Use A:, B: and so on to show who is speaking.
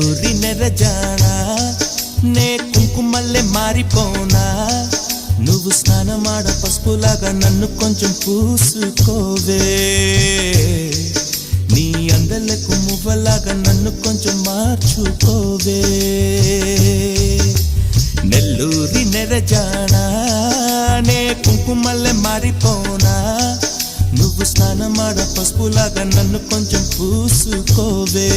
A: నెల్లూరి నెరజానా నే కుంకుమల్లె మారిపోనా నువ్వు స్నానమాడ పసుపులాగా నన్ను కొంచెం పూసుకోవే నీ అందలకు మువ్వలాగా నన్ను కొంచెం మార్చుకోవే నెల్లూరి నెరజానా నే కుంకుమల్లె మారిపోనా నువ్వు స్నానమాడ పసుపులాగా నన్ను కొంచెం పూసుకోవే